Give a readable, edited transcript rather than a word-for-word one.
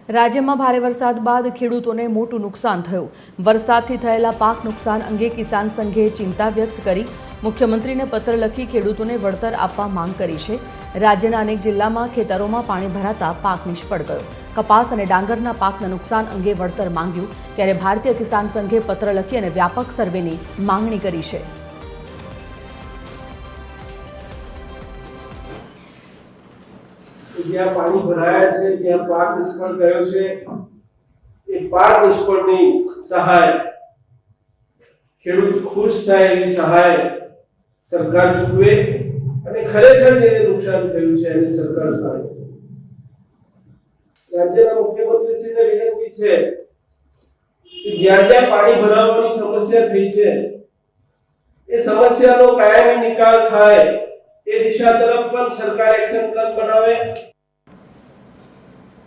રાજ્યમાં ભારે વરસાદ બાદ ખેડૂતોને મોટું નુકસાન થયું। વરસાદથી થયેલા પાક નુકસાન અંગે કિસાન સંઘે ચિંતા વ્યક્ત કરી મુખ્યમંત્રીને પત્ર લખી ખેડૂતોને વળતર આપવા માંગ કરી છે। રાજ્યના અનેક જિલ્લામાં ખેતરોમાં પાણી ભરાતા પાક નિષ્ફળ ગયો। કપાસ અને ડાંગરના પાકના નુકસાન અંગે વળતર માંગ્યું, ત્યારે ભારતીય કિસાન સંઘે પત્ર લખી અને વ્યાપક સર્વેની માંગણી કરી છે। જ્યાં પાણી ભરાયા છે ત્યાં પાક નિષ્ફળ ગયો છે। એ પાક નિષ્ફળની સહાય ખેડૂત ખુશ થાય એવી સહાય સરકાર ચૂકવે અને ખરેખર જે નુકસાન થયું છે એની સરકાર સહાય। રાજ્યના મુખ્યમંત્રીશ્રીને વિનંતી છે કે જ્યાં જ્યાં પાણી ભરાવાની સમસ્યા થઈ છે એ સમસ્યાનો કાયમી નિકાલ થાય એ દિશા તરફ પણ સરકાર એક્શન પ્લાન બનાવે।